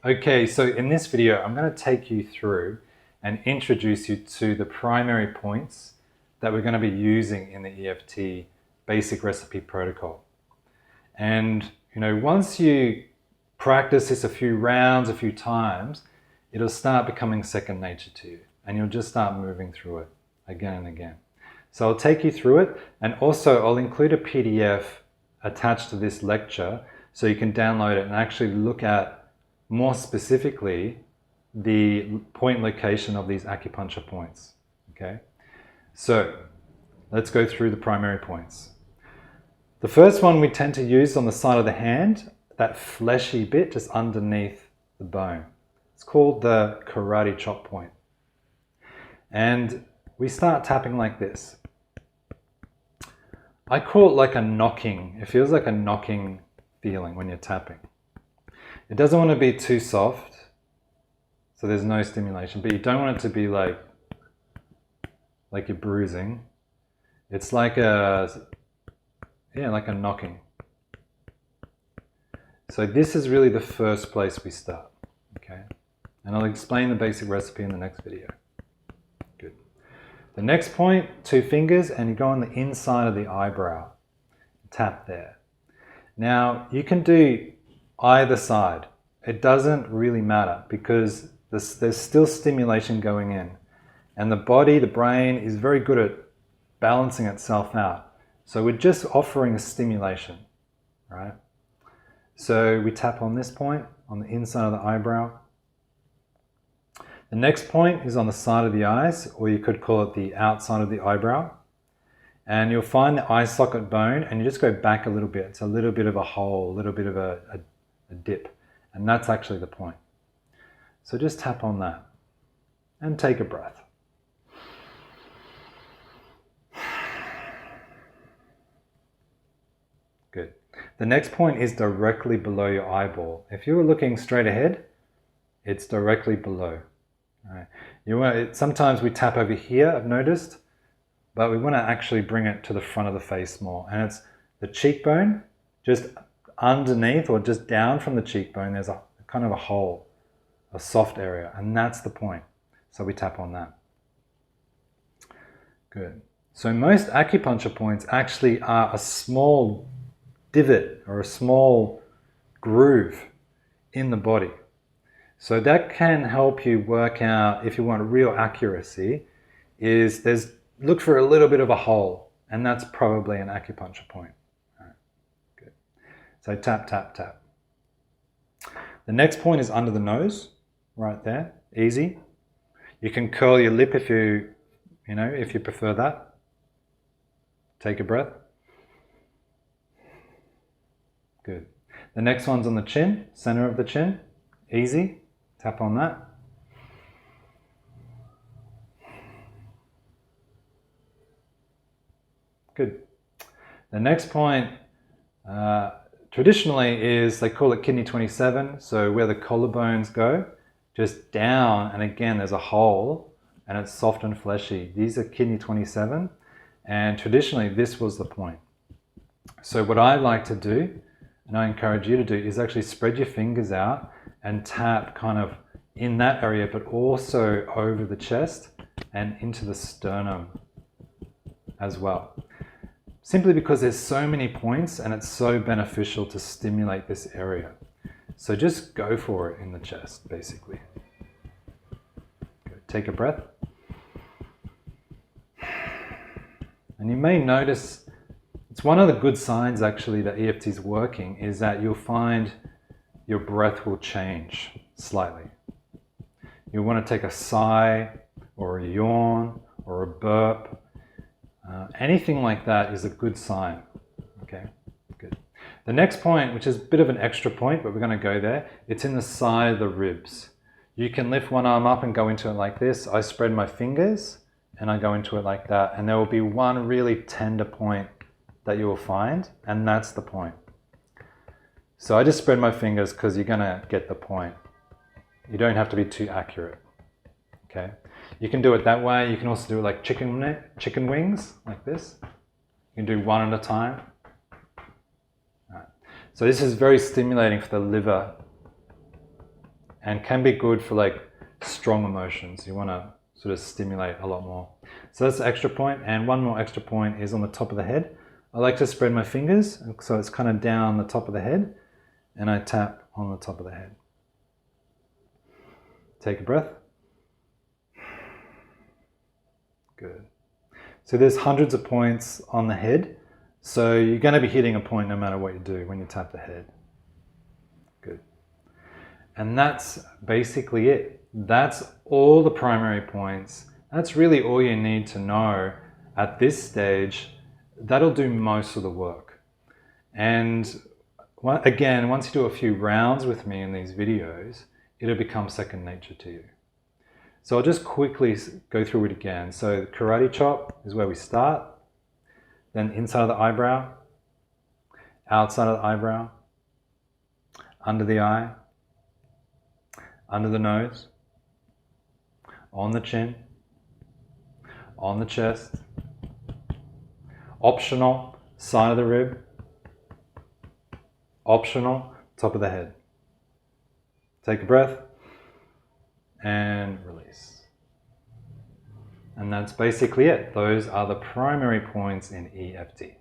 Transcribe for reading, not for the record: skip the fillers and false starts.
Okay, so in this video, I'm going to take you through and introduce you to the primary points that we're going to be using in the EFT basic recipe protocol. And, once you practice this a few rounds, a few times, it'll start becoming second nature to you, and you'll just start moving through it again and again. So I'll take you through it, and also I'll include a PDF attached to this lecture so you can download it and actually look at more specifically the point location of these acupuncture points. Okay, so let's go through the primary points. The first one we tend to use on the side of the hand, that fleshy bit just underneath the bone. It's called the karate chop point. And we start tapping like this. I call it like a knocking. It feels like a knocking feeling when you're tapping. It doesn't want to be too soft, so there's no stimulation, but you don't want it to be like you're bruising. It's like like a knocking. So this is really the first place we start, okay? And I'll explain the basic recipe in the next video. Good. The next point, 2 fingers, and you go on the inside of the eyebrow. Tap there. Now, you can do either side. It doesn't really matter because there's still stimulation going in. And the body, the brain, is very good at balancing itself out. So we're just offering a stimulation, right? So we tap on this point, on the inside of the eyebrow. The next point is on the side of the eyes, or you could call it the outside of the eyebrow. And you'll find the eye socket bone, and you just go back a little bit. It's a little bit of a hole, a little bit of a dip. And that's actually the point. So just tap on that and take a breath. Good. The next point is directly below your eyeball. If you were looking straight ahead, it's directly below. All right. Sometimes we tap over here, I've noticed, but we want to actually bring it to the front of the face more. And it's the cheekbone, just underneath or just down from the cheekbone, there's a kind of a hole, a soft area, and that's the point. So we tap on that. Good. So most acupuncture points actually are a small divot or a small groove in the body. So that can help you work out, if you want real accuracy, look for a little bit of a hole, and that's probably an acupuncture point. All right. Good. So tap, tap, tap. The next point is under the nose, right there, easy. You can curl your lip if you prefer that. Take a breath. Good. The next one's on the chin, center of the chin, easy. Tap on that. Good. The next point, traditionally, is they call it kidney 27. So where the collarbones go, just down, and again there's a hole, and it's soft and fleshy. These are kidney 27, and traditionally this was the point. So what I like to do, and I encourage you to do, is actually spread your fingers out and tap kind of in that area, but also over the chest and into the sternum as well. Simply because there's so many points and it's so beneficial to stimulate this area. So just go for it in the chest, basically. Good. Take a breath. And you may notice, it's one of the good signs actually that EFT is working, is that you'll find your breath will change slightly. You'll want to take a sigh or a yawn or a burp. Anything like that is a good sign. Okay, good. The next point, which is a bit of an extra point, but we're going to go there, it's in the side of the ribs. You can lift one arm up and go into it like this. I spread my fingers and I go into it like that, and there will be one really tender point that you will find, and that's the point. So I just spread my fingers because you're going to get the point. You don't have to be too accurate. Okay. You can do it that way. You can also do it like chicken wings, like this. You can do one at a time. All right. So this is very stimulating for the liver and can be good for like strong emotions. You want to sort of stimulate a lot more. So that's the extra point, and one more extra point is on the top of the head. I like to spread my fingers so it's kind of down the top of the head, and I tap on the top of the head. Take a breath. Good. So there's hundreds of points on the head, so you're going to be hitting a point no matter what you do when you tap the head. Good. And that's basically it. That's all the primary points. That's really all you need to know at this stage. That'll do most of the work. And again, once you do a few rounds with me in these videos, it'll become second nature to you. So I'll just quickly go through it again. So karate chop is where we start. Then inside of the eyebrow, outside of the eyebrow, under the eye, under the nose, on the chin, on the chest, optional, side of the rib, optional, top of the head. Take a breath and release. And that's basically it. Those are the primary points in EFT.